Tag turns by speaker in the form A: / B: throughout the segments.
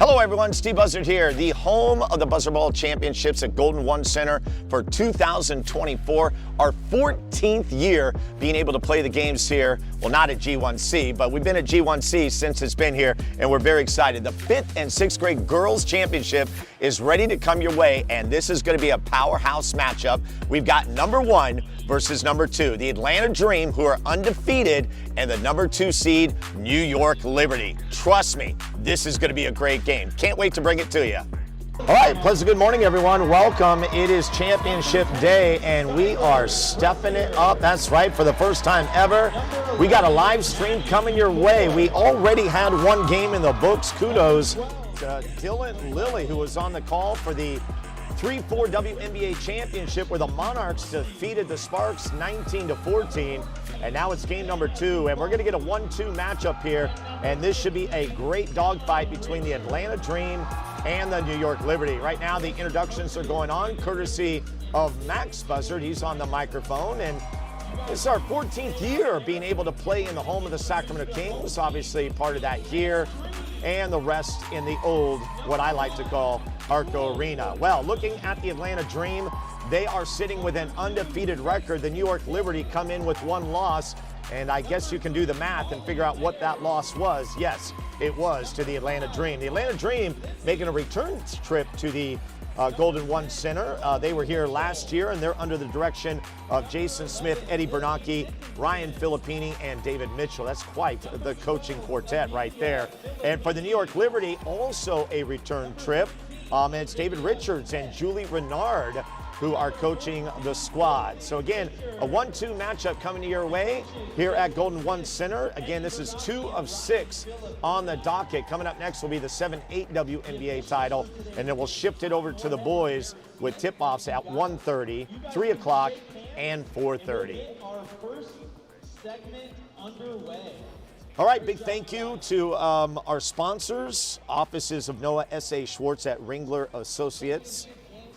A: Hello everyone, Steve Buzzard here, the home of the Buzzardball Championships at Golden One Center for 2024, our 14th year being able to play the games here. Well, not at G1C, but we've been at G1C since it's been here, and we're very excited. The 5th and 6th grade girls championship is ready to come your way, and this is going to be a powerhouse matchup. We've got number 1 versus number 2, the Atlanta Dream, who are undefeated, and the number 2 seed, New York Liberty. Trust me, this is going to be a great game. Can't wait to bring it to you. All right, pleasant good morning, everyone. Welcome. It is championship day, and we are stepping it up. That's right, for the first time ever. We got a live stream coming your way. We already had one game in the books. Kudos to Dylan Lilly, who was on the call for the 3-4 WNBA championship, where the Monarchs defeated the Sparks 19-14. And now it's game number 2, and we're going to get a 1-2 matchup here, and this should be a great dogfight between the Atlanta Dream and the New York Liberty. Right now, the introductions are going on, courtesy of Max Buzzard. He's on the microphone, and this is our 14th year being able to play in the home of the Sacramento Kings, obviously part of that here, and the rest in the old, what I like to call, Arco Arena. Well, looking at the Atlanta Dream, they are sitting with an undefeated record. The New York Liberty come in with 1 loss, and I guess you can do the math and figure out what that loss was. Yes, it was to the Atlanta Dream. The Atlanta Dream making a return trip to the Golden One Center. They were here last year, and they're under the direction of Jason Smith, Eddie Bernanke, Ryan Filippini, and David Mitchell. That's quite the coaching quartet right there. And for the New York Liberty, also a return trip. And it's David Richards and Julie Renard who are coaching the squad. So again, a 1-2 matchup coming your way here at Golden One Center. Again, this is 2 of 6 on the docket. Coming up next will be the 7-8 WNBA title, and then we'll shift it over to the boys with tip-offs at 1:30, 3 o'clock, and 4:30.
B: Our first segment underway.
A: All right, big thank you to our sponsors, offices of Noah S.A. Schwartz at Ringler Associates,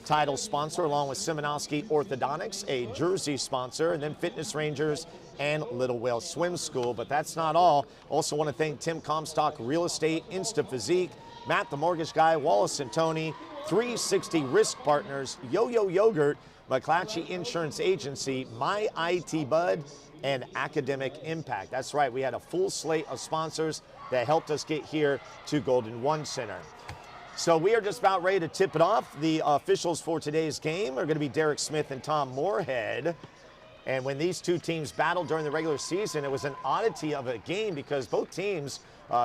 A: title sponsor, along with Simonowski Orthodontics, a jersey sponsor, and then Fitness Rangers and Little Whale Swim School. But that's not all. Also want to thank Tim Comstock Real Estate, Insta Physique, Matt the Mortgage Guy, Wallace and Tony, 360 Risk Partners, Yo-Yo Yogurt, McClatchy Insurance Agency, My IT Bud, and Academic Impact. That's right, we had a full slate of sponsors that helped us get here to Golden One Center. So we are just about ready to tip it off. The officials for today's game are going to be Derek Smith and Tom Moorhead. And when these two teams battled during the regular season, it was an oddity of a game because both teams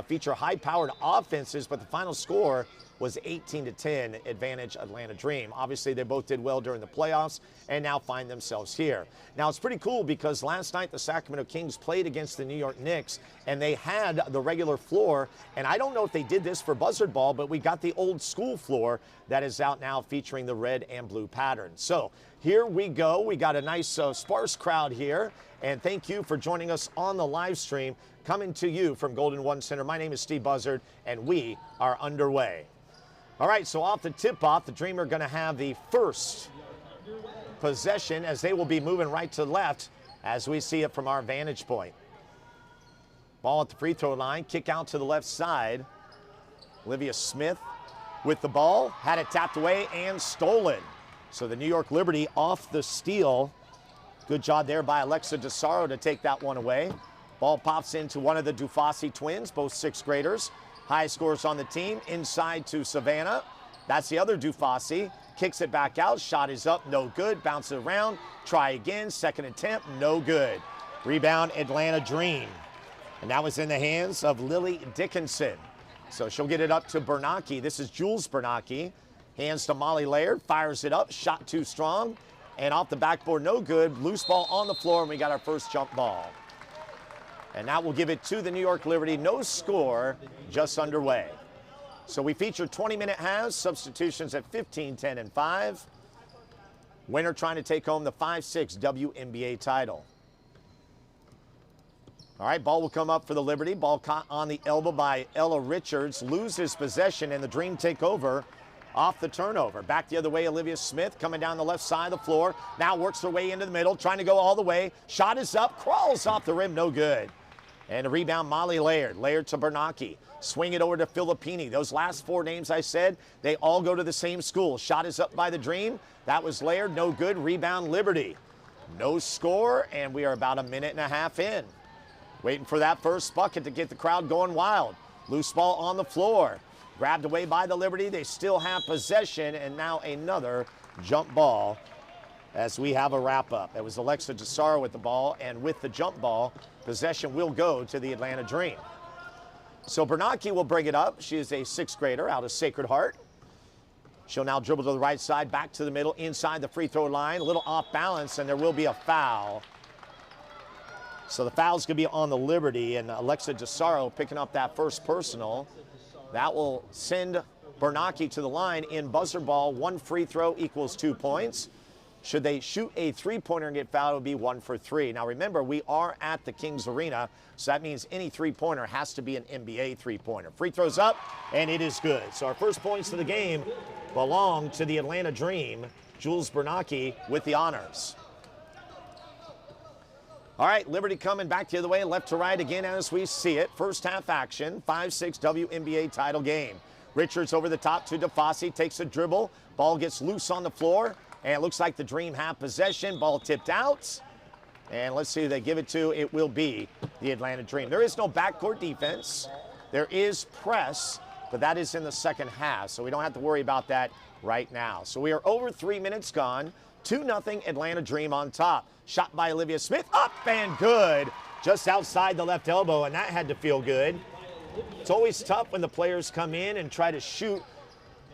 A: feature high-powered offenses, but the final score was 18-10 advantage Atlanta Dream. Obviously, they both did well during the playoffs and now find themselves here. Now, it's pretty cool because last night the Sacramento Kings played against the New York Knicks, and they had the regular floor. And I don't know if they did this for Buzzardball, but we got the old school floor that is out now featuring the red and blue pattern. So here we go. We got a nice sparse crowd here. And thank you for joining us on the live stream coming to you from Golden One Center. My name is Steve Buzzard, and we are underway. All right, so off the tip-off, the Dream are going to have the first possession as they will be moving right to left as we see it from our vantage point. Ball at the free throw line, kick out to the left side. Olivia Smith with the ball, had it tapped away and stolen. So the New York Liberty off the steal. Good job there by Alexa DeSaro to take that one away. Ball pops into one of the Dufasi twins, both 6th graders. High scores on the team, inside to Savannah. That's the other Dufasi. Kicks it back out, shot is up, no good. Bounce it around, try again, second attempt, no good. Rebound, Atlanta Dream. And that was in the hands of Lily Dickinson. So she'll get it up to Bernanke. This is Jules Bernanke. Hands to Molly Laird, fires it up, shot too strong. And off the backboard, no good. Loose ball on the floor, and we got our first jump ball. And that will give it to the New York Liberty. No score, just underway. So we feature 20-minute halves, substitutions at 15, 10, and 5. Winner trying to take home the 5-6 WNBA title. All right, ball will come up for the Liberty. Ball caught on the elbow by Ella Richards. Loses possession, and the Dream take over off the turnover. Back the other way, Olivia Smith coming down the left side of the floor. Now works her way into the middle, trying to go all the way. Shot is up, crawls off the rim, no good. And a rebound, Molly Laird. Laird to Bernacchi. Swing it over to Filippini. Those last four names I said, they all go to the same school. Shot is up by the Dream. That was Laird. No good. Rebound, Liberty. No score, and we are about a minute and a half in. Waiting for that first bucket to get the crowd going wild. Loose ball on the floor. Grabbed away by the Liberty. They still have possession, and now another jump ball as we have a wrap-up. It was Alexa DeSaro with the ball, and with the jump ball, possession will go to the Atlanta Dream. So Bernacchi will bring it up. She is a sixth grader out of Sacred Heart. She'll now dribble to the right side, back to the middle, inside the free throw line. A little off balance, and there will be a foul. So the foul's going to be on the Liberty, and Alexa DeSaro picking up that first personal. That will send Bernacchi to the line in Buzzardball. One free throw equals 2 points. Should they shoot a three-pointer and get fouled, it would be 1 for 3. Now remember, we are at the Kings Arena, so that means any three-pointer has to be an NBA three-pointer. Free throws up, and it is good. So our first points of the game belong to the Atlanta Dream. Jules Bernacchi with the honors. All right, Liberty coming back the other way, left to right again as we see it. First half action, 5-6 WNBA title game. Richards over the top to DeFossi, takes a dribble. Ball gets loose on the floor, and it looks like the Dream have possession. Ball tipped out, and let's see who they give it to. It will be the Atlanta Dream. There is no backcourt defense. There is press, but that is in the second half, so we don't have to worry about that right now. So we are over 3 minutes gone. 2-0 Atlanta Dream on top. Shot by Olivia Smith, up and good. Just outside the left elbow, and that had to feel good. It's always tough when the players come in and try to shoot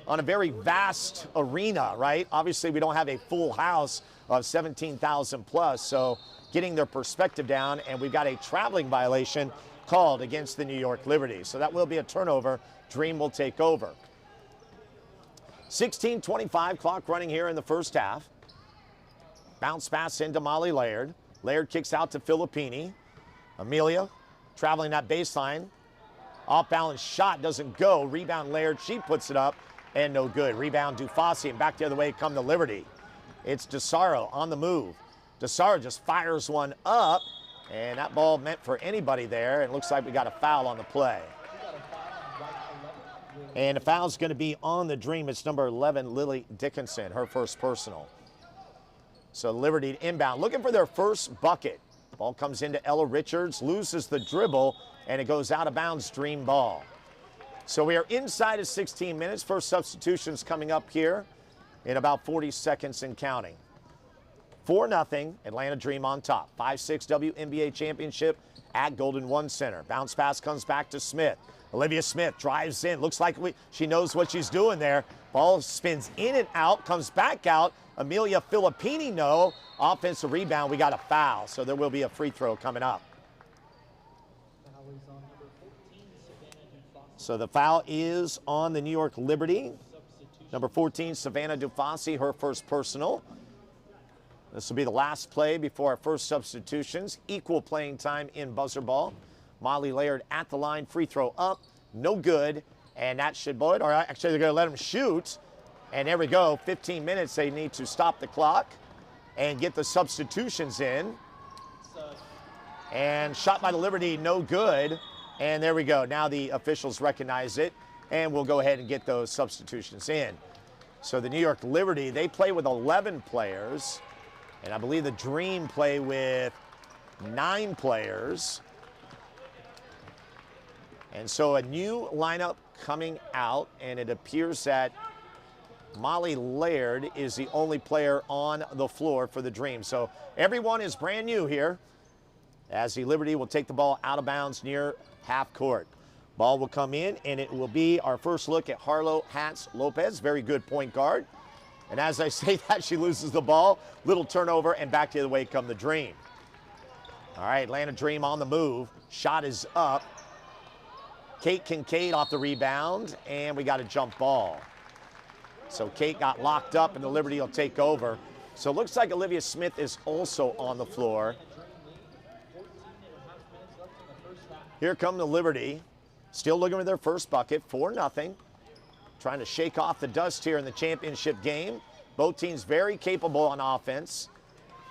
A: on a very vast arena, right? Obviously, we don't have a full house of 17,000 plus, so getting their perspective down, and we've got a traveling violation called against the New York Liberty. So that will be a turnover. Dream will take over. 16:25, clock running here in the first half. Bounce pass into Molly Laird. Laird kicks out to Filippini. Amelia traveling that baseline. Off balance shot doesn't go. Rebound Laird, she puts it up and no good. Rebound DeFossi, and back the other way come the Liberty. It's DeSaro on the move. DeSaro just fires one up, and that ball meant for anybody there. It looks like we got a foul on the play. And the foul's going to be on the Dream. It's number 11, Lily Dickinson, her first personal. So Liberty inbound, looking for their first bucket. Ball comes into Ella Richards, loses the dribble, and it goes out of bounds, Dream ball. So we are inside of 16 minutes. First substitutions coming up here in about 40 seconds and counting. 4-0, Atlanta Dream on top. 5-6 WNBA championship at Golden One Center. Bounce pass comes back to Smith. Olivia Smith drives in. Looks like she knows what she's doing there. Ball spins in and out, comes back out. Amelia Filippini, no. Offensive rebound, we got a foul. So there will be a free throw coming up. So the foul is on the New York Liberty. Number 14, Savannah DeFossi, her first personal. This will be the last play before our first substitutions. Equal playing time in Buzzardball. Molly Laird at the line, free throw up, no good. And that should blow it. Or actually, they're going to let them shoot. And there we go, 15 minutes. They need to stop the clock and get the substitutions in. And shot by the Liberty, no good. And there we go. Now the officials recognize it, and we'll go ahead and get those substitutions in. So the New York Liberty, they play with 11 players, and I believe the Dream play with 9 players. And so a new lineup coming out, and it appears that Molly Laird is the only player on the floor for the Dream. So everyone is brand new here as the Liberty will take the ball out of bounds near half court. Ball will come in, and it will be our first look at Harlow Hatz Lopez, very good point guard. And as I say that, she loses the ball. Little turnover, and back the other way come the Dream. All right, Atlanta Dream on the move. Shot is up. Kate Kincaid off the rebound, and we got a jump ball. So Kate got locked up, and the Liberty will take over. So it looks like Olivia Smith is also on the floor. Here come the Liberty. Still looking for their first bucket, 4-0. Trying to shake off the dust here in the championship game. Both teams very capable on offense.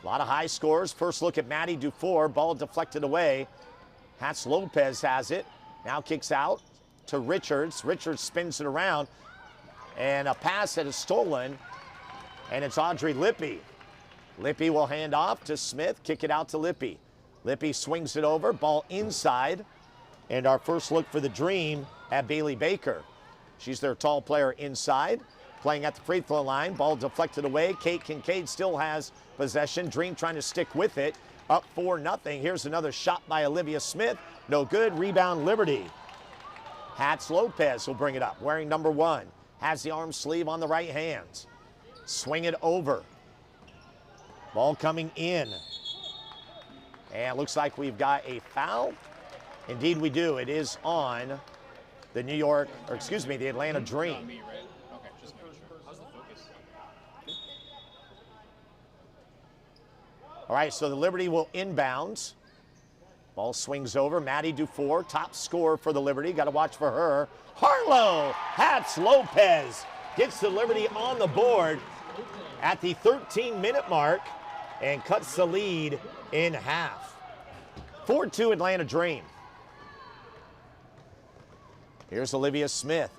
A: A lot of high scores. First look at Maddie Dufour. Ball deflected away. Hats Lopez has it. Now kicks out to Richards. Richards spins it around. And a pass that is stolen. And it's Audrey Lippy. Lippy will hand off to Smith. Kick it out to Lippy. Lippy swings it over. Ball inside. And our first look for the Dream at Bailey Baker. She's their tall player inside. Playing at the free throw line. Ball deflected away. Kate Kincaid still has possession. Dream trying to stick with it. Up 4-0. Here's another shot by Olivia Smith. No good. Rebound Liberty. Hats Lopez will bring it up. Wearing number 1. Has the arm sleeve on the right hand. Swing it over. Ball coming in. And looks like we've got a foul. Indeed we do. It is on the the Atlanta Dream. All right, so the Liberty will inbound. Ball swings over. Maddie Dufour, top scorer for the Liberty. Got to watch for her. Harlow Hats Lopez gets the Liberty on the board at the 13-minute mark and cuts the lead in half. 4-2 Atlanta Dream. Here's Olivia Smith.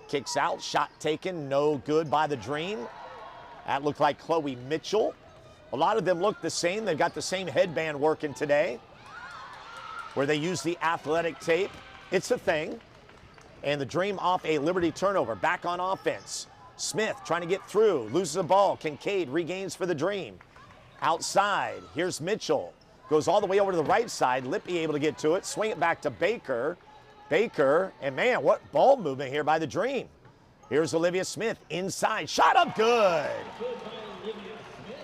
A: Kicks out, shot taken, no good by the Dream. That looked like Chloe Mitchell. A lot of them look the same. They've got the same headband working today where they use the athletic tape. It's a thing. And the Dream off a Liberty turnover. Back on offense. Smith trying to get through. Loses the ball. Kincaid regains for the Dream. Outside. Here's Mitchell. Goes all the way over to the right side. Lippy able to get to it. Swing it back to Baker. Baker. And man, what ball movement here by the Dream. Here's Olivia Smith inside. Shot up good.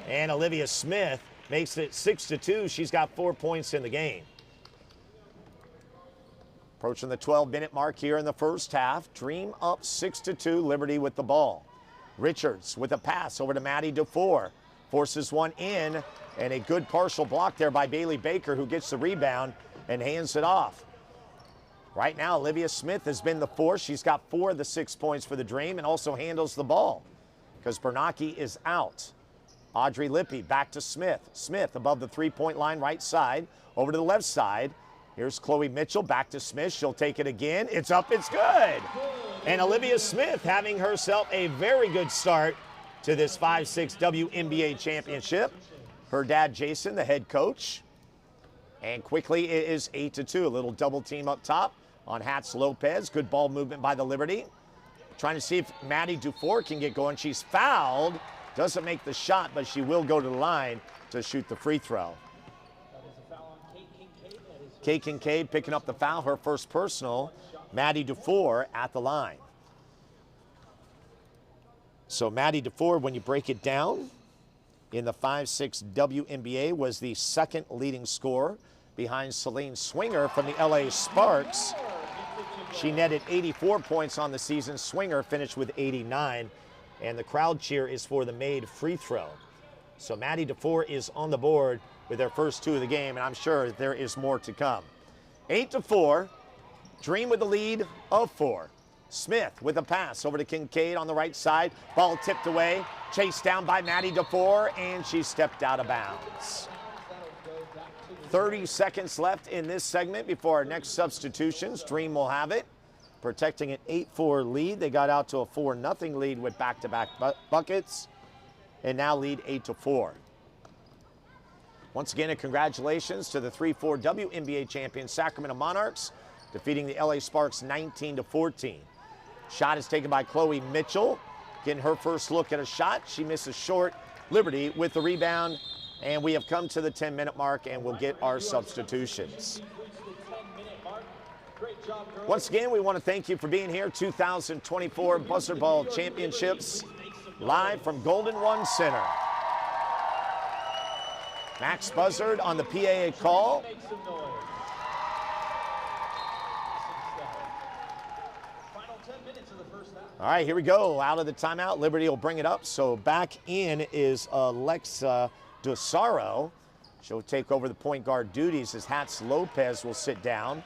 A: And Olivia Smith makes it 6-2. She's got 4 points in the game. Approaching the 12-minute mark here in the first half. Dream up 6-2. Liberty with the ball. Richards with a pass over to Maddie Dufour. Forces one in, and a good partial block there by Bailey Baker, who gets the rebound and hands it off. Right now, Olivia Smith has been the force. She's got 4 of the 6 points for the Dream and also handles the ball because Bernacki is out. Audrey Lippy back to Smith. Smith above the three-point line, right side. Over to the left side. Here's Chloe Mitchell back to Smith. She'll take it again. It's up, it's good. And Olivia Smith having herself a very good start to this 5-6 WNBA championship. Her dad, Jason, the head coach. And quickly it is 8-2. A little double team up top on Hats Lopez. Good ball movement by the Liberty. Trying to see if Maddie Dufour can get going. She's fouled. Doesn't make the shot, but she will go to the line to shoot the free throw. Kate Kincaid picking up the foul, her first personal. Maddie Dufour at the line. So Maddie Dufour, when you break it down, in the 5-6 WNBA was the second leading scorer behind Celine Swinger from the LA Sparks. She netted 84 points on the season. Swinger finished with 89. And the crowd cheer is for the made free throw. So Maddie Dufour is on the board with their first 2 of the game, and I'm sure there is more to come. 8-4, Dream with the lead of 4. Smith with a pass over to Kincaid on the right side. Ball tipped away, chased down by Maddie Dufour, and she stepped out of bounds. 30 seconds left in this segment before our next substitutions. Dream will have it. Protecting an 8-4 lead. They got out to a 4-0 lead with back-to-back buckets, and now lead 8-4. Once again, a congratulations to the 3-4 WNBA champion Sacramento Monarchs, defeating the LA Sparks 19-14. Shot is taken by Chloe Mitchell, getting her first look at a shot. She misses short. Liberty with the rebound, and we have come to the 10-minute mark, and we'll get our substitutions. Once again, we want to thank you for being here. 2024 Buzzardball Championships, live from Golden One Center. Max Buzzard on the PAA call. All right, here we go. Out of the timeout, Liberty will bring it up. So back in is Alexa Dosaro. She'll take over the point guard duties as Hats Lopez will sit down.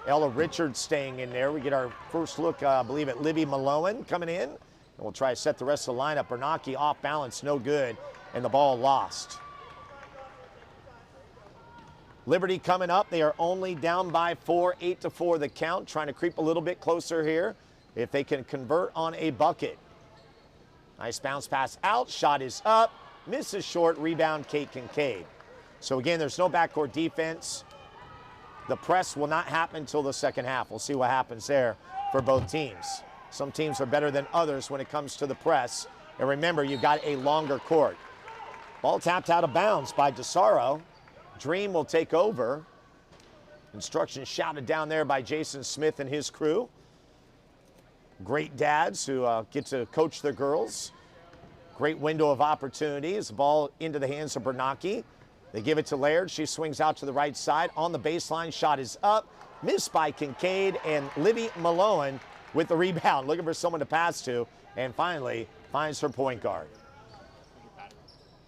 A: Ella Richards staying in there. We get our first look, I believe, at Libby Malone coming in. And we'll try to set the rest of the lineup. Bernacki off balance, no good, and the ball lost. Liberty coming up. They are only down by 4, 8-4 the count. Trying to creep a little bit closer here if they can convert on a bucket. Nice bounce pass out. Shot is up. Misses short. Rebound, Kate Kincaid. So again, there's no backcourt defense. The press will not happen until the second half. We'll see what happens there for both teams. Some teams are better than others when it comes to the press. And remember, you've got a longer court. Ball tapped out of bounds by DeSaro. Dream will take over. Instructions shouted down there by Jason Smith and his crew. Great dads who get to coach their girls. Great window of opportunities. Ball into the hands of Bernacchi. They give it to Laird. She swings out to the right side. On the baseline, shot is up. Missed by Kincaid, and Livy Malone with the rebound. Looking for someone to pass to, and finally finds her point guard.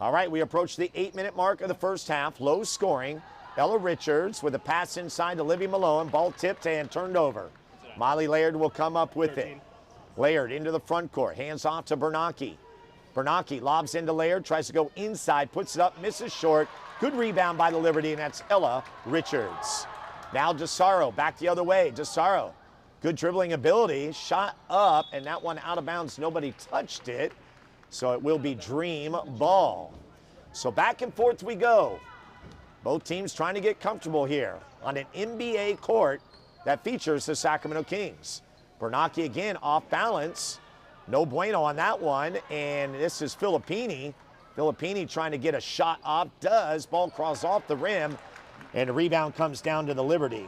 A: All right, we approach the 8-minute mark of the first half. Low scoring. Ella Richards with a pass inside to Livy Malone. Ball tipped and turned over. Molly Laird will come up with it. Laird into the front court. Hands off to Bernacchi. Bernacchi lobs into Laird. Tries to go inside. Puts it up. Misses short. Good rebound by the Liberty, and that's Ella Richards. Now DeSaro back the other way. DeSaro, good dribbling ability. Shot up, and that one out of bounds. Nobody touched it. So it will be Dream ball. So back and forth we go. Both teams trying to get comfortable here on an NBA court that features the Sacramento Kings. Bernacchi again off balance. No bueno on that one. And this is Filippini. Filippini trying to get a shot off. Does. Ball crawls off the rim. And the rebound comes down to the Liberty.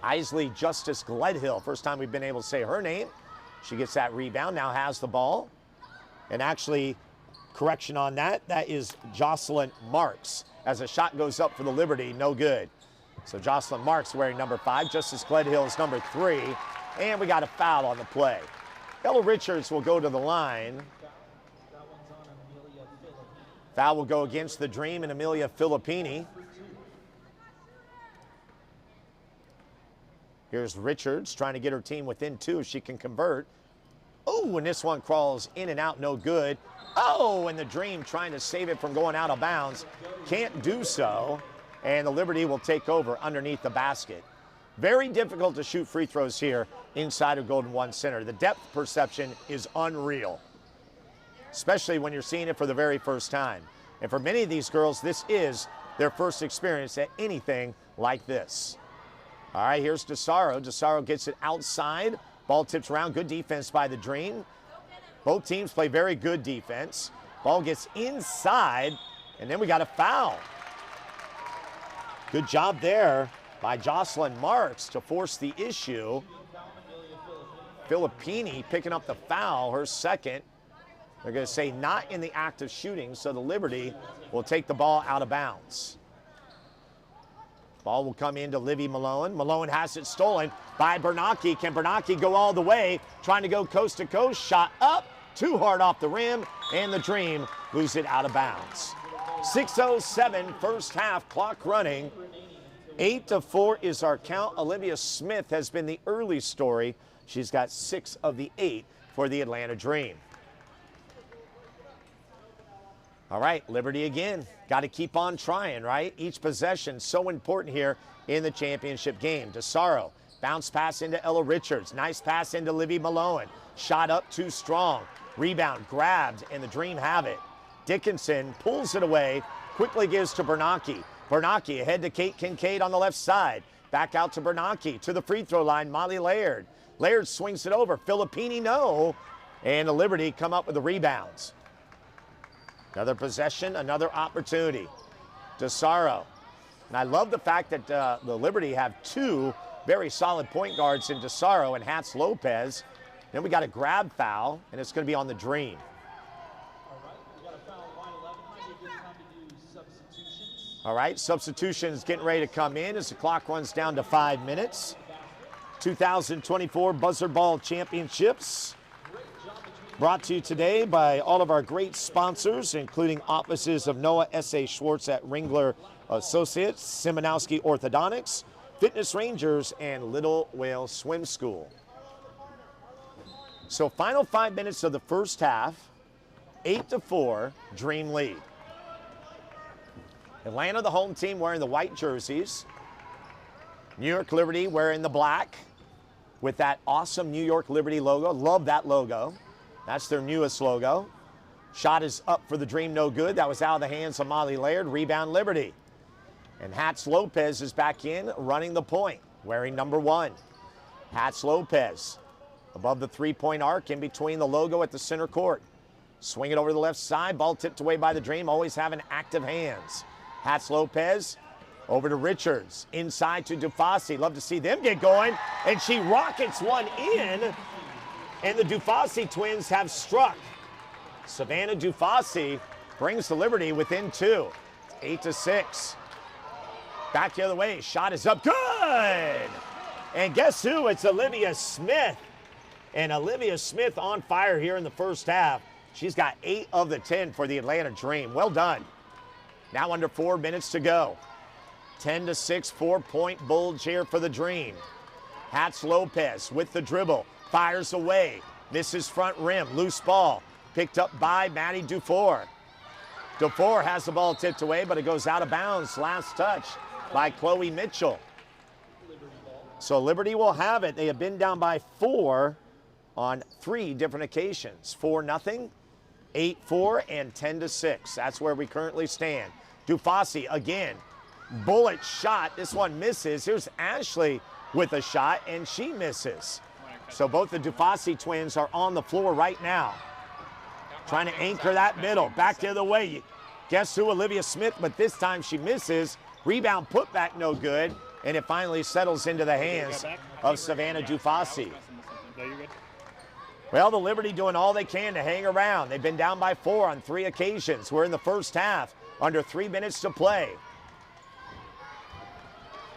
A: Isley Justice Gledhill. First time we've been able to say her name. She gets that rebound. Now has the ball. And actually, correction on that. That is Jocelyn Marks. As a shot goes up for the Liberty, no good. So Jocelyn Marks wearing number 5. Justice Gledhill is number 3. And we got a foul on the play. Ella Richards will go to the line. Foul will go against the Dream and Amelia Filippini. Here's Richards trying to get her team within 2 if she can convert. Oh, and this one crawls in and out, no good. Oh, and the Dream trying to save it from going out of bounds. Can't do so. And the Liberty will take over underneath the basket. Very difficult to shoot free throws here inside of Golden One Center. The depth perception is unreal, especially when you're seeing it for the very first time. And for many of these girls, this is their first experience at anything like this. All right, here's DeSaro. DeSaro gets it outside. Ball tips around. Good defense by the Dream. Both teams play very good defense. Ball gets inside, and then we got a foul. Good job there by Jocelyn Marks to force the issue. Filippini picking up the foul, her second. They're going to say not in the act of shooting, so the Liberty will take the ball out of bounds. Ball will come into Livy Malone. Malone has it stolen by Bernacchi. Can Bernacchi go all the way? Trying to go coast to coast. Shot up, too hard off the rim, and the Dream lose it out of bounds. 6:07 first half, clock running. 8-4 is our count. Olivia Smith has been the early story. She's got 6 of the 8 for the Atlanta Dream. All right, Liberty again. Got to keep on trying, right? Each possession so important here in the championship game. DeSaro, bounce pass into Ella Richards. Nice pass into Livy Malone. Shot up too strong. Rebound grabbed, and the Dream have it. Dickinson pulls it away, quickly gives to Bernacchi. Bernacchi ahead to Kate Kincaid on the left side. Back out to Bernacchi to the free throw line, Molly Laird. Laird swings it over. Filippini, no. And the Liberty come up with the rebounds. Another possession, another opportunity. DeSaro. And I love the fact that the Liberty have 2 very solid point guards in DeSaro and Hats Lopez. Then we got a grab foul, and it's going to be on the Dream. All right, substitutions getting ready to come in as the clock runs down to 5 minutes. 2024 Buzzardball Championships brought to you today by all of our great sponsors, including offices of Noah S.A. Schwartz at Ringler Associates, Simonowski Orthodontics, Fitness Rangers, and Little Whale Swim School. So final 5 minutes of the first half, 8-4, Dream lead. Atlanta, the home team, wearing the white jerseys. New York Liberty wearing the black with that awesome New York Liberty logo. Love that logo. That's their newest logo. Shot is up for the Dream, no good. That was out of the hands of Molly Laird. Rebound, Liberty. And Hats Lopez is back in, running the point, wearing number 1. Hats Lopez above the three-point arc, in between the logo at the center court. Swing it over the left side. Ball tipped away by the Dream. Always having active hands. Hats Lopez over to Richards. Inside to Dufasi. Love to see them get going. And she rockets one in. And the Dufasi twins have struck. Savannah Dufasi brings the Liberty within 2. 8-6. Back the other way. Shot is up. Good! And guess who? It's Olivia Smith. And Olivia Smith on fire here in the first half. She's got 8 of the 10 for the Atlanta Dream. Well done. Now under 4 minutes to go. 10-6, 4-point bulge here for the Dream. Hats Lopez with the dribble. Fires away. Misses front rim. Loose ball. Picked up by Maddie Dufour. Dufour has the ball tipped away, but it goes out of bounds. Last touch by Chloe Mitchell. So Liberty will have it. They have been down by 4 on 3 different occasions. 4-0, 8-4, and 10-6. That's where we currently stand. Dufasi again. Bullet shot. This one misses. Here's Ashley with a shot, and she misses. So both the Dufasi twins are on the floor right now. Trying to anchor that middle. Back the other way. Guess who? Olivia Smith, but this time she misses. Rebound put back no good. And it finally settles into the hands of Savannah Dufasi. Well, the Liberty doing all they can to hang around. They've been down by 4 on 3 occasions. We're in the first half, under 3 minutes to play.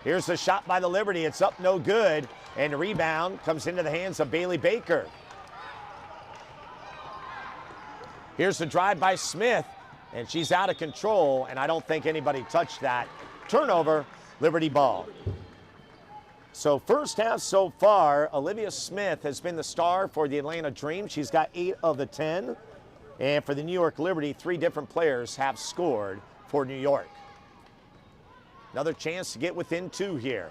A: Here's the shot by the Liberty. It's up no good. And the rebound comes into the hands of Bailey Baker. Here's the drive by Smith. And she's out of control, and I don't think anybody touched that. Turnover, Liberty ball. So first half so far, Olivia Smith has been the star for the Atlanta Dream. She's got 8 of the 10. And for the New York Liberty, 3 different players have scored for New York. Another chance to get within 2 here.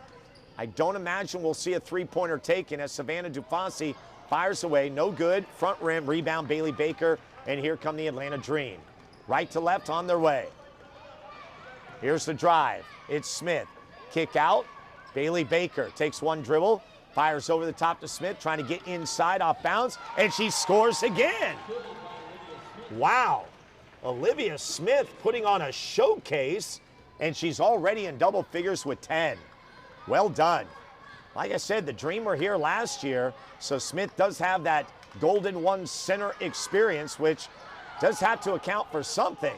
A: I don't imagine we'll see a 3-pointer taken as Savannah Dufasi fires away. No good. Front rim, rebound, Bailey Baker. And here come the Atlanta Dream. Right to left on their way. Here's the drive. It's Smith. Kick out. Bailey Baker takes one dribble. Fires over the top to Smith, trying to get inside off bounds. And she scores again. Wow. Olivia Smith putting on a showcase. And she's already in double figures with 10. Well done. Like I said, the Dream were here last year. So Smith does have that Golden One center experience, which does have to account for something.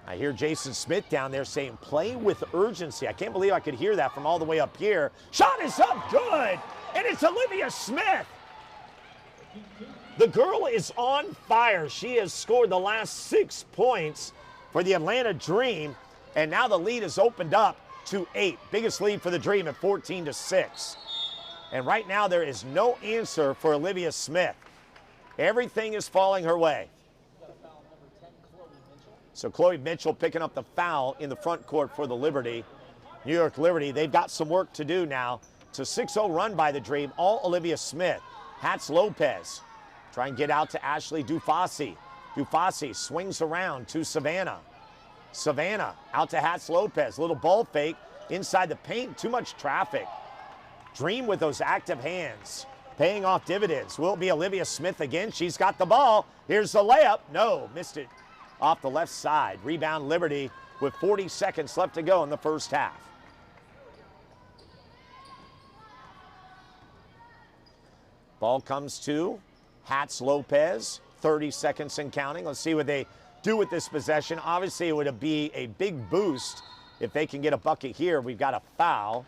A: I hear Jason Smith down there saying, play with urgency. I can't believe I could hear that from all the way up here. Shot is up, good, and it's Olivia Smith. The girl is on fire. She has scored the last 6 points for the Atlanta Dream, and now the lead is opened up to 8. Biggest lead for the Dream at 14-6. And right now there is no answer for Olivia Smith. Everything is falling her way. So Chloe Mitchell picking up the foul in the front court for the Liberty. New York Liberty, they've got some work to do now. It's a 6-0 run by the Dream, all Olivia Smith. Hats Lopez, try and get out to Ashley Dufasi. Dufasi swings around to Savannah. Savannah out to Hats Lopez, little ball fake inside the paint, too much traffic. Dream with those active hands, paying off dividends. Will it be Olivia Smith again? She's got the ball. Here's the layup. No, missed it off the left side. Rebound Liberty with 40 seconds left to go in the first half. Ball comes to Hats Lopez. 30 seconds and counting. Let's see what they do with this possession. Obviously, it would be a big boost if they can get a bucket here. We've got a foul.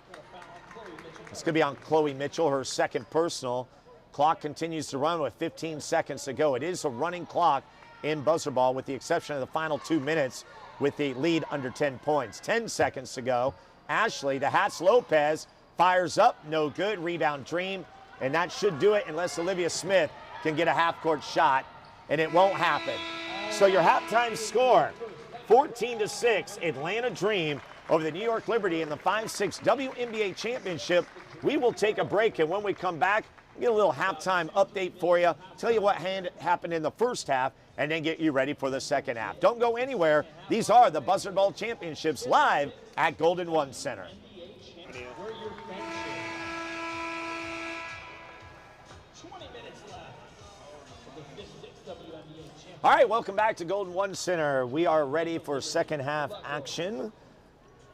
A: It's going to be on Chloe Mitchell, her second personal. Clock continues to run with 15 seconds to go. It is a running clock in Buzzardball with the exception of the final 2 minutes with the lead under 10 points. 10 seconds to go. Ashley to Hats Lopez. Fires up. No good. Rebound Dream. And that should do it unless Olivia Smith can get a half-court shot. And it won't happen. So your halftime score, 14-6, Atlanta Dream over the New York Liberty in the 5-6 WNBA Championship. We will take a break, and when we come back, we'll get a little halftime update for you, tell you what happened in the first half, and then get you ready for the second half. Don't go anywhere. These are the Buzzardball Championships live at Golden One Center. All right, welcome back to Golden One Center. We are ready for second half action.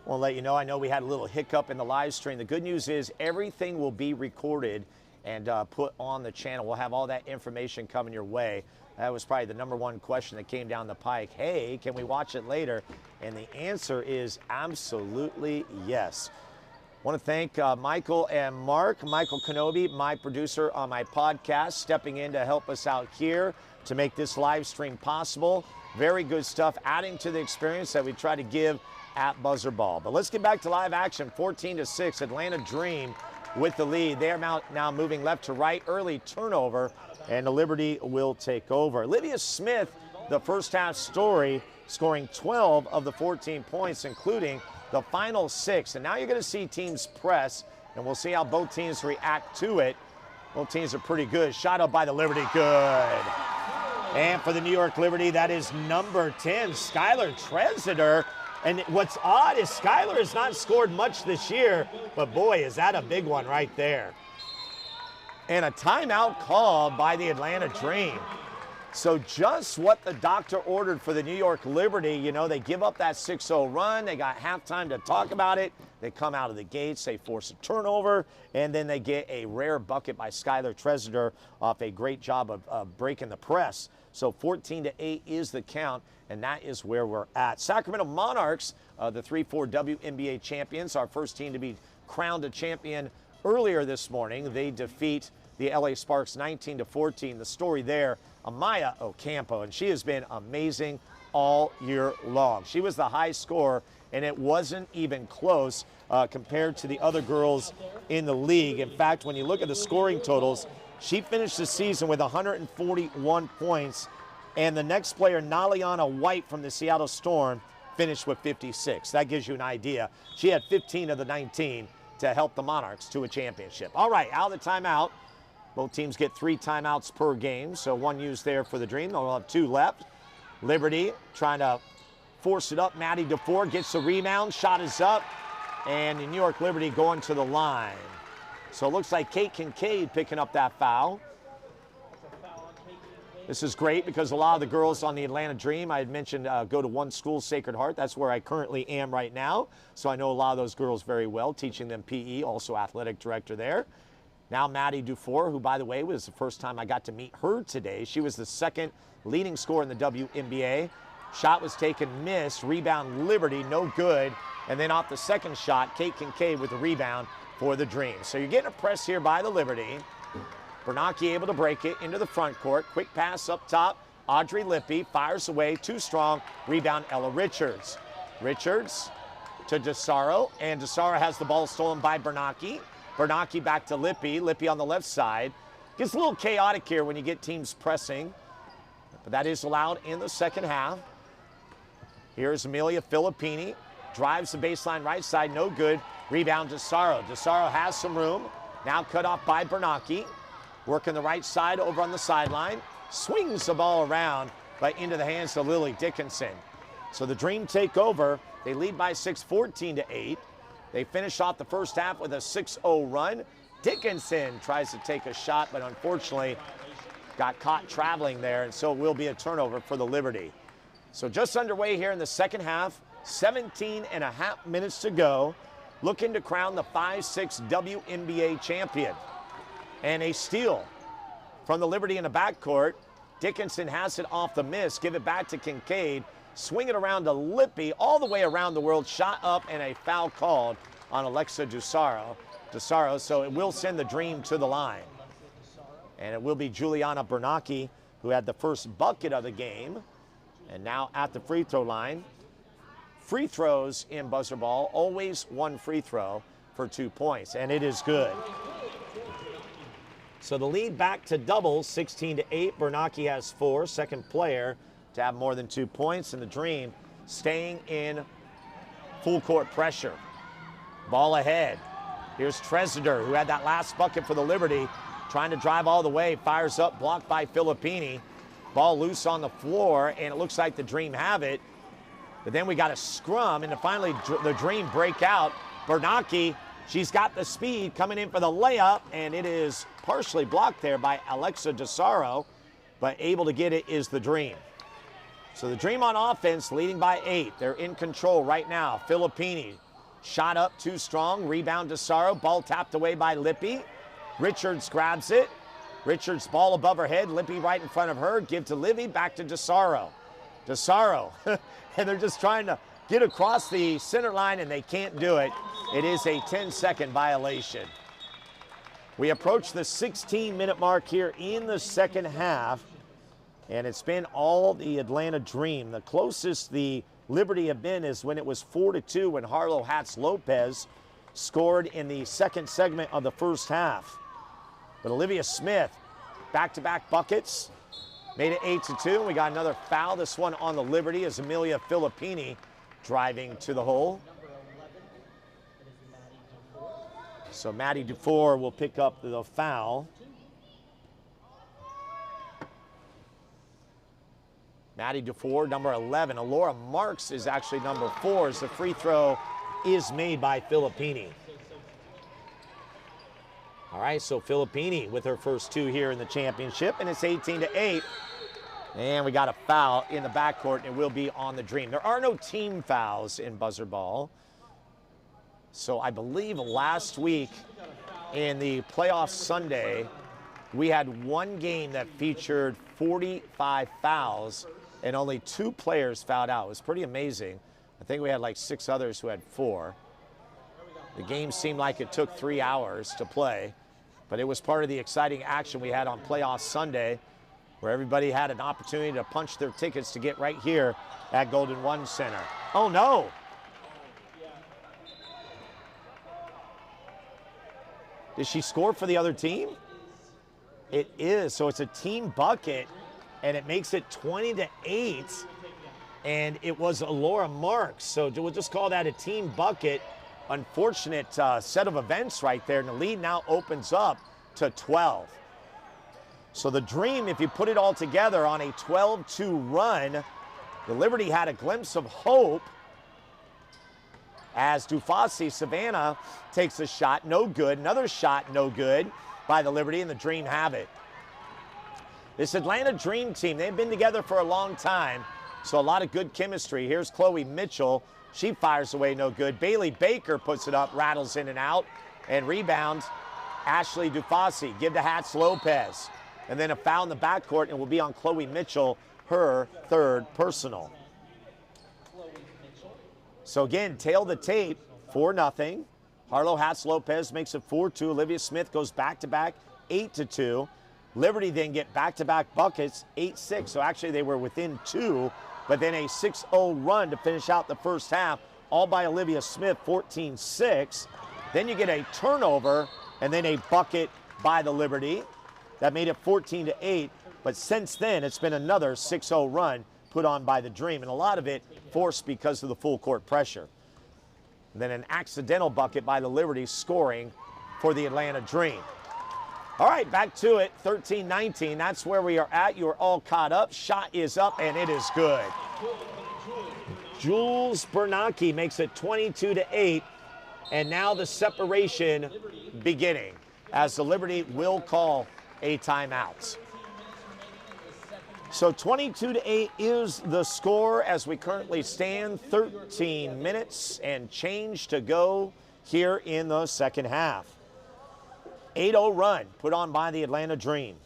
A: I want to let you know, I know we had a little hiccup in the live stream. The good news is everything will be recorded and put on the channel. We'll have all that information coming your way. That was probably the #1 question that came down the pike. Hey, can we watch it later? And the answer is absolutely yes. I want to thank Michael and Mark. Michael Kenobi, my producer on my podcast, stepping in to help us out here to make this live stream possible. Very good stuff, adding to the experience that we try to give at Buzzardball. But let's get back to live action. 14-6, Atlanta Dream with the lead. They are now moving left to right. Early turnover, and the Liberty will take over. Olivia Smith, the first half story, scoring 12 of the 14 points, including the final 6. And now you're going to see teams press, and we'll see how both teams react to it. Both teams are pretty good. Shot up by the Liberty, good. And for the New York Liberty, that is number 10, Skylar Tresidder. And what's odd is Skylar has not scored much this year, but boy, is that a big one right there. And a timeout called by the Atlanta Dream. So just what the doctor ordered for the New York Liberty. You know, they give up that 6-0 run. They got halftime to talk about it. They come out of the gates, they force a turnover, and then they get a rare bucket by Skylar Tresidder off a great job of breaking the press. So 14-8 is the count, and that is where we're at. Sacramento Monarchs, the 3-4 WNBA champions, our first team to be crowned a champion earlier this morning. They defeat the LA Sparks 19-14. The story there, Amaya Ocampo, and she has been amazing all year long. She was the high scorer, and it wasn't even close compared to the other girls in the league. In fact, when you look at the scoring totals, she finished the season with 141 points, and the next player, Naliana White from the Seattle Storm, finished with 56. That gives you an idea. She had 15 of the 19 to help the Monarchs to a championship. All right, out of the timeout. Both teams get 3 timeouts per game, so 1 used there for the Dream. They'll have 2 left. Liberty trying to force it up. Maddie DeFore gets the rebound. Shot is up, and the New York Liberty going to the line. So it looks like Kate Kincaid picking up that foul. This is great because a lot of the girls on the Atlanta Dream, I had mentioned, go to one school, Sacred Heart. That's where I currently am right now. So I know a lot of those girls very well, teaching them PE, also athletic director there. Now Maddie DeFore, who, by the way, was the first time I got to meet her today. She was the second leading scorer in the WNBA. Shot was taken, missed. Rebound, Liberty, no good. And then off the second shot, Kate Kincaid with the rebound for the Dream. So you're getting a press here by the Liberty. Bernacchi able to break it into the front court. Quick pass up top. Audrey Lippy fires away, too strong. Rebound, Ella Richards. Richards to DeSaro, and DeSaro has the ball stolen by Bernacchi. Bernacchi back to Lippy. Lippy on the left side. Gets a little chaotic here when you get teams pressing, but that is allowed in the second half. Here's Amelia Filippini. Drives the baseline right side, no good. Rebound DeSaro. DeSaro has some room. Now cut off by Bernacchi. Working the right side over on the sideline. Swings the ball around, but into the hands of Lily Dickinson. So the Dream take over. They lead by 6, 14-8. They finish off the first half with a 6-0 run. Dickinson tries to take a shot, but unfortunately got caught traveling there, and so it will be a turnover for the Liberty. So just underway here in the second half, 17.5 minutes to go. Looking to crown the 5-6 WNBA champion. And a steal from the Liberty in the backcourt. Dickinson has it off the miss. Give it back to Kincaid. Swing it around to Lippy all the way around the world. Shot up and a foul called on Alexa DeSaro. So it will send the Dream to the line. And it will be Juliana Bernacchi who had the first bucket of the game. And now at the free throw line. Free throws in Buzzardball, always 1 free throw for 2 points, and it is good. So the lead back to double, 16-8. Bernacchi has 4, second player to have more than 2 points, and the Dream staying in full court pressure. Ball ahead. Here's Trezender, who had that last bucket for the Liberty, trying to drive all the way, fires up, blocked by Filippini. Ball loose on the floor, and it looks like the Dream have it. But then we got a scrum, and finally the Dream break out. Bernacki, she's got the speed coming in for the layup, and it is partially blocked there by Alexa DeSaro, but able to get it is the Dream. So the Dream on offense leading by 8. They're in control right now. Filippini, shot up too strong, rebound DeSaro, ball tapped away by Lippy. Richards grabs it. Richards ball above her head, Lippy right in front of her, give to Livy, back to DeSaro. DeSaro, and they're just trying to get across the center line and they can't do it. It is a 10-second violation. We approach the 16-minute mark here in the second half, and it's been all the Atlanta Dream. The closest the Liberty have been is when it was 4-2 when Harlow Hatz-Lopez scored in the second segment of the first half. But Olivia Smith, back-to-back buckets, made it 8-2. We got another foul, this one on the Liberty, as Amelia Filippini driving to the hole. So Maddie Dufour will pick up the foul. Maddie Dufour, number 11. Alora Marks is actually number 4 as the free throw is made by Filippini. All right, so Filippini with her first 2 here in the championship, and it's 18-8. And we got a foul in the backcourt, and it will be on the Dream. There are no team fouls in Buzzardball. So I believe last week in the playoff Sunday, we had one game that featured 45 fouls, and only 2 players fouled out. It was pretty amazing. I think we had like 6 others who had 4. The game seemed like it took 3 hours to play, but it was part of the exciting action we had on playoff Sunday, where everybody had an opportunity to punch their tickets to get right here at Golden One Center. Oh no! Did she score for the other team? It is, so it's a team bucket, and it makes it 20-8, and it was Alora Marks, so we'll just call that a team bucket. Unfortunate set of events right there, and the lead now opens up to 12. So the Dream, if you put it all together on a 12-2 run, the Liberty had a glimpse of hope as Dufasi Savannah takes a shot, no good. Another shot, no good by the Liberty, and the Dream have it. This Atlanta Dream team, they've been together for a long time, so a lot of good chemistry. Here's Chloe Mitchell. She fires away, no good. Bailey Baker puts it up, rattles in and out, and rebounds Ashley Dufasi. Give to Hatz-Lopez. And then a foul in the backcourt, and will be on Chloe Mitchell, her 3rd personal. So again, tail the tape, 4-0. Harlow Hatz-Lopez makes it 4-2. Olivia Smith goes back-to-back, 8-2. Liberty then get back-to-back buckets, 8-6. So actually they were within 2, but then a 6-0 run to finish out the first half, all by Olivia Smith, 14-6. Then you get a turnover, and then a bucket by the Liberty. That made it 14-8, but since then it's been another 6-0 run put on by the Dream, and a lot of it forced because of the full court pressure. And then an accidental bucket by the Liberty, scoring for the Atlanta Dream. All right, back to it, 13-19. That's where we are at. You are all caught up. Shot is up, and it is good. Jules Bernacki makes it 22-8, and now the separation beginning as the Liberty will call a timeout. So 22-8 is the score as we currently stand. 13 minutes and change to go here in the second half. 8-0 run put on by the Atlanta Dream.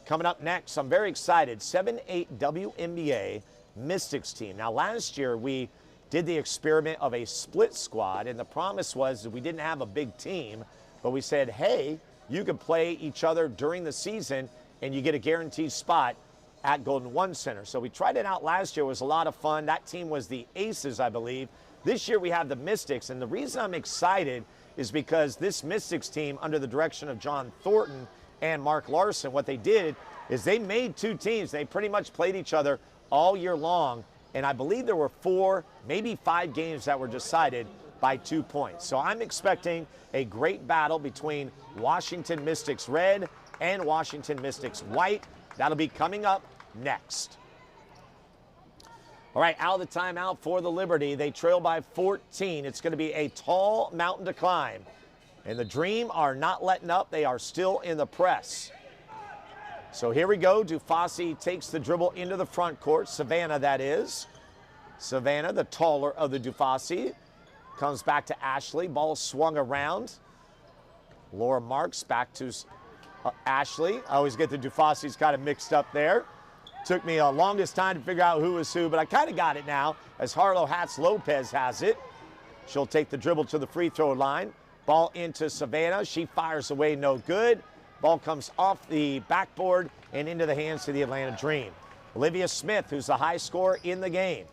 A: Coming up next, I'm very excited, 7-8 WNBA Mystics team. Now last year we did the experiment of a split squad, and the promise was that we didn't have a big team, but we said, hey, you can play each other during the season and you get a guaranteed spot at Golden One Center. So we tried it out last year. It was a lot of fun. That team was the Aces, I believe. This year we have the Mystics, and the reason I'm excited is because this Mystics team, under the direction of John Thornton and Mark Larson, what they did is they made 2 teams. They pretty much played each other all year long, and I believe there were 4, maybe 5 games that were decided by 2 points. So I'm expecting a great battle between Washington Mystics Red and Washington Mystics White. That'll be coming up next. All right, out of the timeout for the Liberty. They trail by 14. It's going to be a tall mountain to climb. And the Dream are not letting up. They are still in the press. So here we go. Dufasi takes the dribble into the front court. Savannah, that is. Savannah, the taller of the Dufasi, comes back to Ashley. Ball swung around. Laura Marks back to Ashley. I always get the Dufasis kind of mixed up there. Took me a longest time to figure out who was who, but I kind of got it now as Harlow Hatz-Lopez has it. She'll take the dribble to the free throw line. Ball into Savannah. She fires away, no good. Ball comes off the backboard and into the hands of the Atlanta Dream. Olivia Smith, who's the high scorer in the game,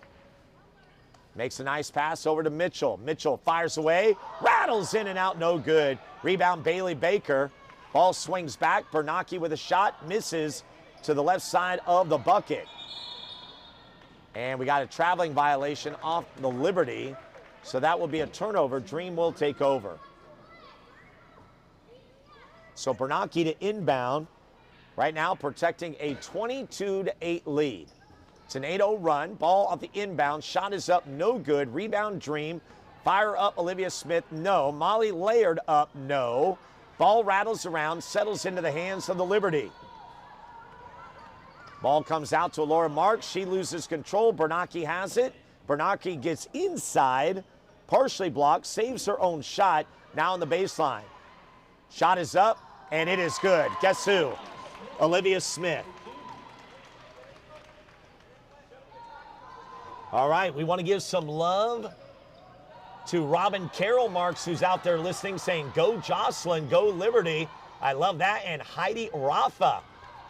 A: makes a nice pass over to Mitchell. Mitchell fires away, rattles in and out, no good. Rebound, Bailey Baker. Ball swings back. Bernacchi with a shot, misses to the left side of the bucket. And we got a traveling violation off the Liberty, so that will be a turnover. Dream will take over. So Bernacchi to inbound, right now protecting a 22-8 lead. It's an 8-0 run. Ball off the inbound. Shot is up, no good. Rebound, Dream. Fire up, Olivia Smith, no. Molly Laird up, no. Ball rattles around, settles into the hands of the Liberty. Ball comes out to Laura Marks. She loses control. Bernacchi has it. Bernacchi gets inside, partially blocked, saves her own shot. Now on the baseline. Shot is up, and it is good. Guess who? Olivia Smith. All right, we want to give some love to Robin Carroll Marks, who's out there listening, saying, go Jocelyn, go Liberty. I love that. And Heidi Rafa.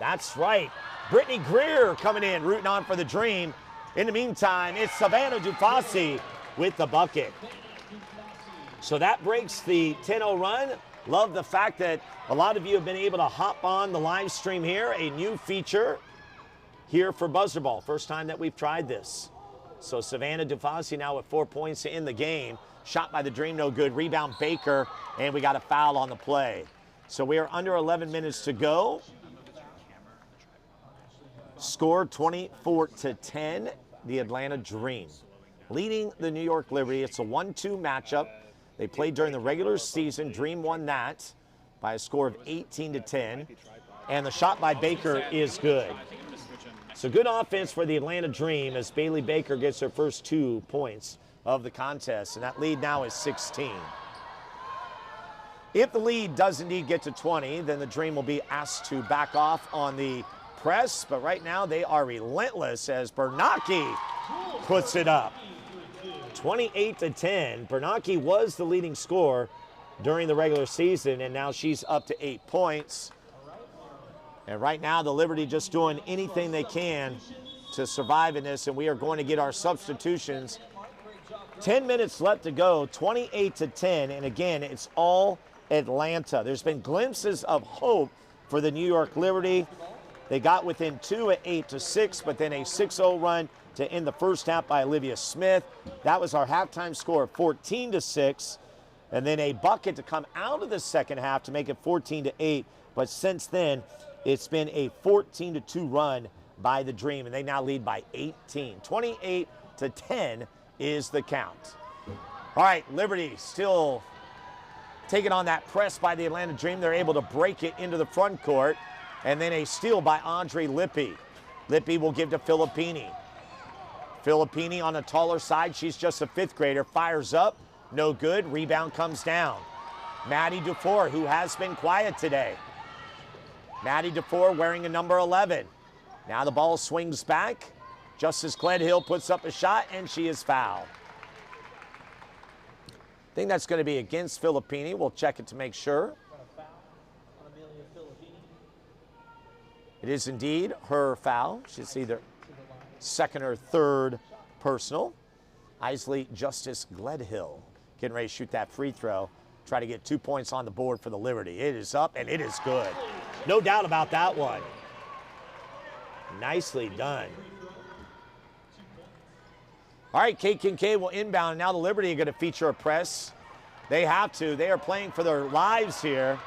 A: That's right. Brittany Greer coming in, rooting on for the Dream. In the meantime, it's Savannah Dufasi with the bucket. So that breaks the 10-0 run. Love the fact that a lot of you have been able to hop on the live stream here. A new feature here for Buzzardball. First time that we've tried this. So Savannah Dufasi now with 4 points in the game. Shot by the Dream, no good. Rebound, Baker, and we got a foul on the play. So we are under 11 minutes to go. Score 24-10, the Atlanta Dream leading the New York Liberty. It's a 1-2 matchup. They played during the regular season. Dream won that by a score of 18-10. And the shot by Baker is good. So good offense for the Atlanta Dream as Bailey Baker gets her first 2 points of the contest. And that lead now is 16. If the lead does indeed get to 20, then the Dream will be asked to back off on the press. But right now they are relentless as Bernacchi puts it up. 28-10. Bernacchi was the leading scorer during the regular season, and now she's up to 8 points. And right now the Liberty just doing anything they can to survive in this, and we are going to get our substitutions. 10 minutes left to go, 28-10, and again, it's all Atlanta. There's been glimpses of hope for the New York Liberty. They got within 2 at 8-6, but then a 6-0 run to end the first half by Olivia Smith. That was our halftime score, 14-6, and then a bucket to come out of the second half to make it 14-8. But since then, it's been a 14-2 run by the Dream, and they now lead by 18. 28-10 is the count. All right, Liberty still taking on that press by the Atlanta Dream. They're able to break it into the front court, and then a steal by Andre Lippi. Lippi will give to Filippini. Filippini on the taller side. She's just a 5th grader. Fires up. No good. Rebound comes down. Maddie Dufour, who has been quiet today. Maddie Dufour wearing a number 11. Now the ball swings back. Justice Gledhill puts up a shot, and she is fouled. I think that's going to be against Filippini. We'll check it to make sure. It is indeed her foul. She's either second or third personal. Isley Justice Gledhill getting ready to shoot that free throw. Try to get 2 points on the board for the Liberty. It is up, and it is good. No doubt about that one. Nicely done. All right, Kate Kincaid will inbound, and now the Liberty are going to feature a press. They have to. They are playing for their lives here.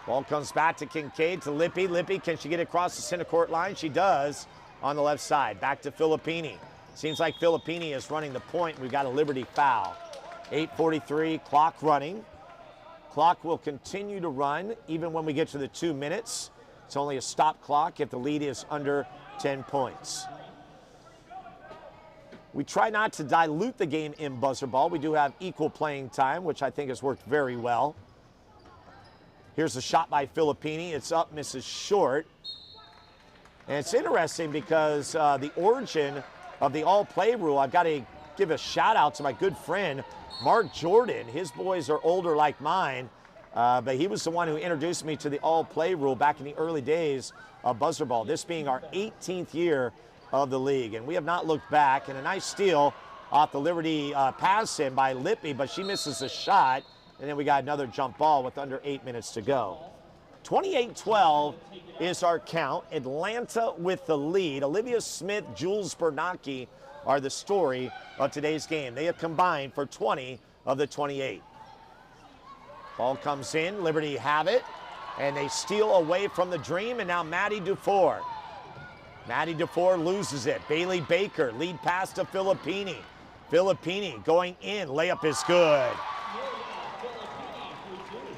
A: Ball comes back to Kincaid, to Lippy. Lippy, can she get across the center court line? She does on the left side. Back to Filippini. Seems like Filippini is running the point. We've got a Liberty foul. 8:43, clock running. Clock will continue to run even when we get to the 2 minutes. It's only a stop clock if the lead is under 10 points. We try not to dilute the game in Buzzardball. We do have equal playing time, which I think has worked very well. Here's a shot by Filippini. It's up, misses short. And it's interesting because the origin of the all-play rule, I've got to give a shout out to my good friend, Mark Jordan. His boys are older like mine, but he was the one who introduced me to the all-play rule back in the early days of Buzzardball, this being our 18th year of the league. And we have not looked back. And a nice steal off the Liberty pass in by Lippy, but she misses a shot. And then we got another jump ball with under 8 minutes to go. 28-12 is our count. Atlanta with the lead. Olivia Smith, Jules Bernacchi are the story of today's game. They have combined for 20 of the 28. Ball comes in, Liberty have it, and they steal away from the Dream, and now Maddie Dufour. Maddie Dufour loses it. Bailey Baker, lead pass to Filippini. Filippini going in, layup is good.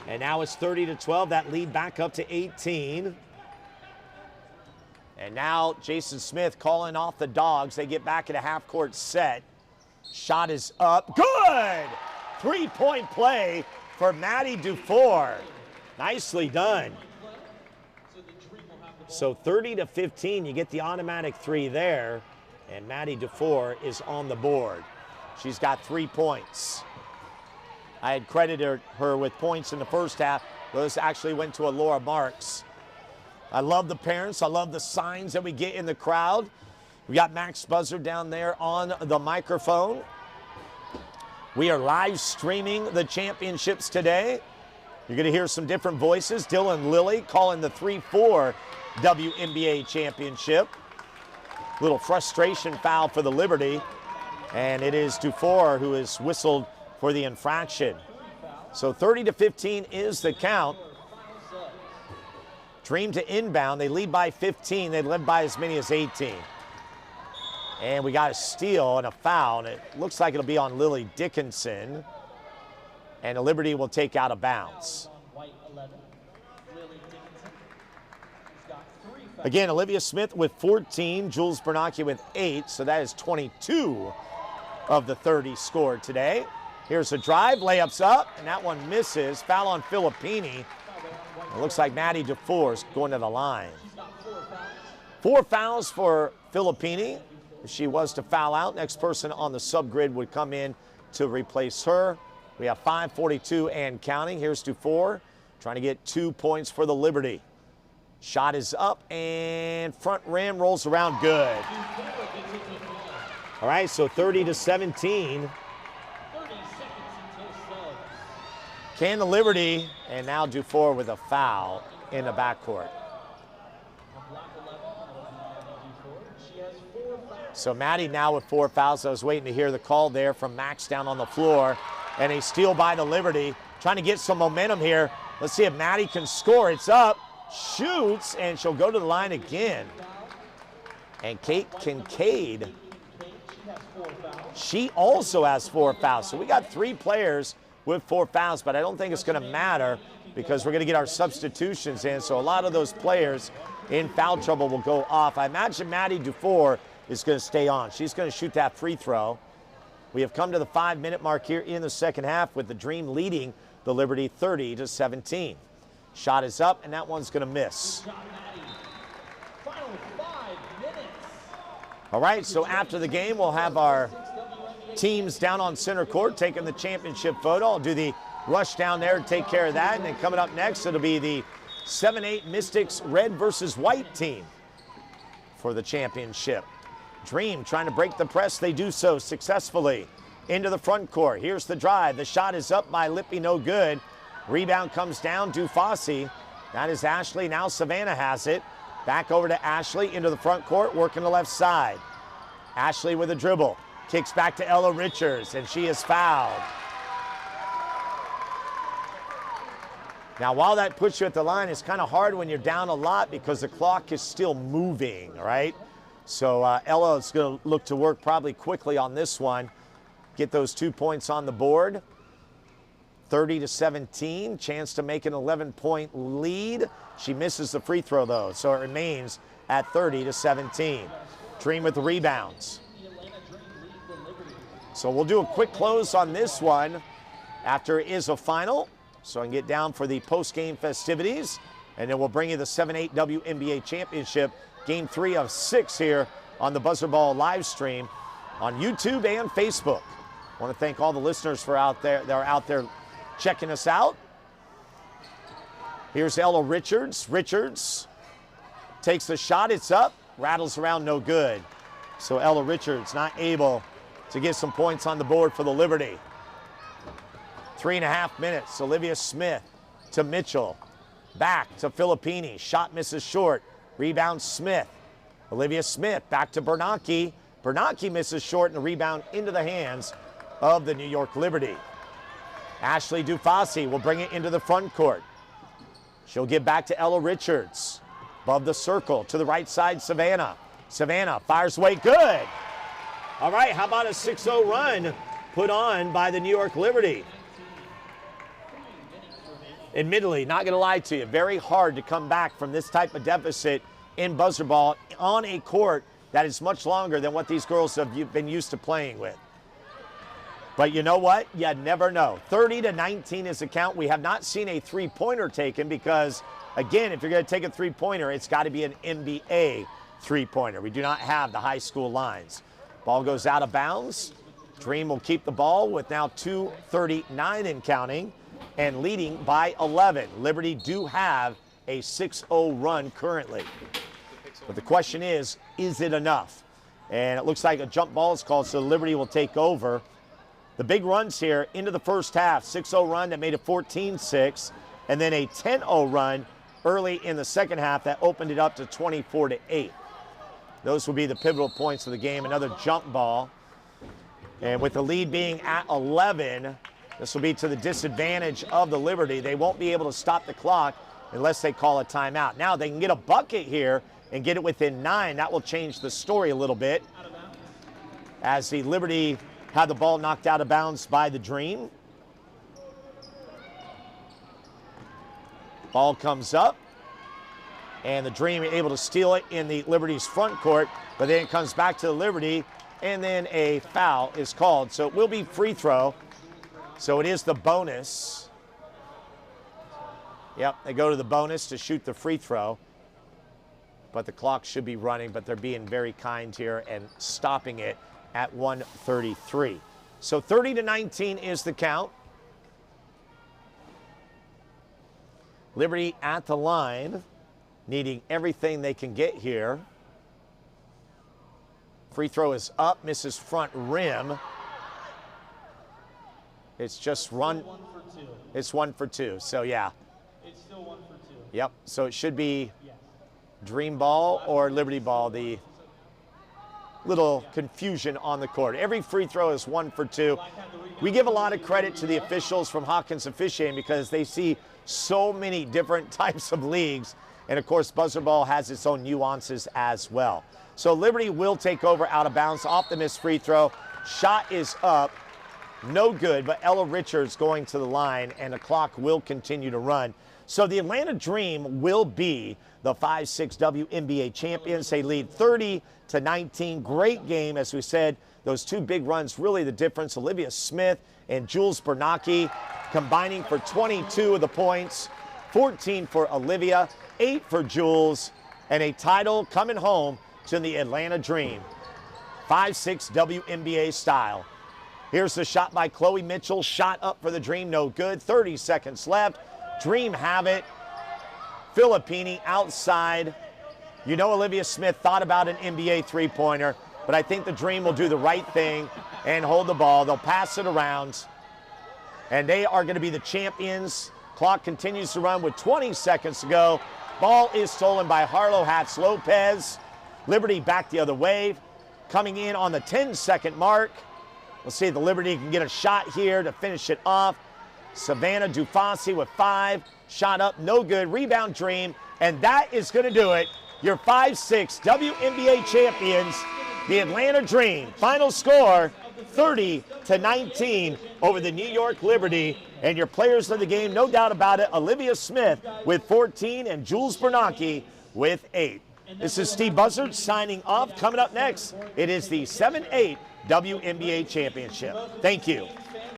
A: And now it's 30-12, that lead back up to 18. And now Jason Smith calling off the Dogs. They get back in a half-court set. Shot is up, good! 3-point play for Maddie Dufour. Nicely done. So 30-15, you get the automatic 3 there, and Maddie Dufour is on the board. She's got 3 points. I had credited her with points in the first half. Those actually went to Laura Marks. I love the parents. I love the signs that we get in the crowd. We got Max Buzzard down there on the microphone. We are live streaming the championships today. You're going to hear some different voices. Dylan Lilly calling the 3-4 WNBA championship. Little frustration foul for the Liberty. And it is Dufour who is whistled for the infraction. So 30-15 is the count. Dream to inbound. They lead by 15. They led by as many as 18. And we got a steal and a foul. And it looks like it'll be on Lily Dickinson. And the Liberty will take out of bounds. Again, Olivia Smith with 14. Jules Bernacchi with 8. So that is 22 of the 30 scored today. Here's a drive, layups up, and that one misses. Foul on Filippini. It looks like Maddie Dufour's going to the line. 4 fouls for Filippini. If she was to foul out, next person on the subgrid would come in to replace her. We have 5:42 and counting. Here's Dufour trying to get 2 points for the Liberty. Shot is up, and front rim rolls around good. All right, so 30-17. Can the Liberty, and now Dufour with a foul in the backcourt. So Maddie now with 4 fouls. I was waiting to hear the call there from Max down on the floor. And a steal by the Liberty, trying to get some momentum here. Let's see if Maddie can score. It's up, shoots, and she'll go to the line again. And Kate Kincaid, she also has 4 fouls. So we got 3 players with 4 fouls, but I don't think it's going to matter because we're going to get our substitutions in. So a lot of those players in foul trouble will go off. I imagine Maddie Dufour is going to stay on. She's going to shoot that free throw. We have come to the 5-minute mark here in the second half with the Dream leading the Liberty 30-17. Shot is up, and that one's going to miss. All right, so after the game, we'll have our teams down on center court taking the championship photo. I'll do the rush down there and take care of that. And then coming up next, it'll be the 7-8 Mystics red versus white team for the championship. Dream trying to break the press. They do so successfully into the front court. Here's the drive. The shot is up by Lippy, no good. Rebound comes down to Fossey. That is Ashley. Now Savannah has it. Back over to Ashley into the front court, working the left side. Ashley with a dribble. Kicks back to Ella Richards, and she is fouled. Now, while that puts you at the line, it's kind of hard when you're down a lot because the clock is still moving, right? So Ella is going to look to work probably quickly on this one. Get those 2 points on the board. 30-17, chance to make an 11-point lead. She misses the free throw, though, so it remains at 30-17. Dream with the rebounds. So we'll do a quick close on this one after it is a final, so I can get down for the post-game festivities, and then we'll bring you the 7-8 WNBA Championship, Game 3 of 6 here on the Buzzardball live stream on YouTube and Facebook. I want to thank all the listeners that are out there checking us out. Here's Ella Richards. Richards takes the shot, it's up, rattles around, no good. So Ella Richards not able to get some points on the board for the Liberty. 3.5 minutes. Olivia Smith to Mitchell. Back to Filippini. Shot misses short. Rebound Smith. Olivia Smith back to Bernanke. Bernanke misses short, and the rebound into the hands of the New York Liberty. Ashley Dufasi will bring it into the front court. She'll give back to Ella Richards. Above the circle to the right side, Savannah. Savannah fires away, good. All right, how about a 6-0 run put on by the New York Liberty? Admittedly, not going to lie to you, very hard to come back from this type of deficit in Buzzardball on a court that is much longer than what these girls have been used to playing with. But you know what? You never know. 30-19 is the count. We have not seen a three-pointer taken because, again, if you're going to take a three-pointer, it's got to be an NBA three-pointer. We do not have the high school lines. Ball goes out of bounds. Dream will keep the ball with now 2:39 and counting and leading by 11. Liberty do have a 6-0 run currently. But the question is it enough? And it looks like a jump ball is called, so Liberty will take over. The big runs here into the first half, 6-0 run that made it 14-6, and then a 10-0 run early in the second half that opened it up to 24-8. Those will be the pivotal points of the game. Another jump ball. And with the lead being at 11, this will be to the disadvantage of the Liberty. They won't be able to stop the clock unless they call a timeout. Now they can get a bucket here and get it within 9. That will change the story a little bit as the Liberty had the ball knocked out of bounds by the Dream. Ball comes up, and the Dream are able to steal it in the Liberty's front court, but then it comes back to the Liberty, and then a foul is called. So it will be free throw. So it is the bonus. Yep, they go to the bonus to shoot the free throw. But the clock should be running, but they're being very kind here and stopping it at 1:33. So 30-19 is the count. Liberty at the line, needing everything they can get here. Free throw is up, misses front rim. It's just run.
B: 1 for 2.
A: It's 1 for 2, so yeah.
B: It's still 1 for 2.
A: Yep, so it should be
B: Yes.
A: Dream ball or Liberty ball. The little confusion on the court. Every free throw is 1 for 2. We give a lot of credit to the officials from Hawkins Officiating because they see so many different types of leagues. And of course, Buzzardball has its own nuances as well. So Liberty will take over out of bounds off the missed free throw. Shot is up. No good, but Ella Richards going to the line, and the clock will continue to run. So the Atlanta Dream will be the 5-6 WNBA champions. They lead 30-19. Great game, as we said. Those two big runs, really the difference. Olivia Smith and Jules Bernanke combining for 22 of the points, 14 for Olivia, 8 for Jules, and a title coming home to the Atlanta Dream. 5-6 WNBA style. Here's the shot by Chloe Mitchell. Shot up for the Dream, no good. 30 seconds left. Dream have it. Filippini outside. You know Olivia Smith thought about an NBA three-pointer, but I think the Dream will do the right thing and hold the ball. They'll pass it around, and they are going to be the champions. Clock continues to run with 20 seconds to go. Ball is stolen by Harlow Hatz Lopez. Liberty back the other way. coming in on the 10-second mark. We'll see if the Liberty can get a shot here to finish it off. Savannah Dufasi with 5. Shot up, no good. Rebound Dream. And that is going to do it. Your 5-6 WNBA champions, the Atlanta Dream. Final score, 30-19 over the New York Liberty. And your players of the game, no doubt about it, Olivia Smith with 14 and Jules Bernanke with 8. This is Steve Buzzard signing off. Coming up next, it is the 7-8 WNBA championship. Thank you.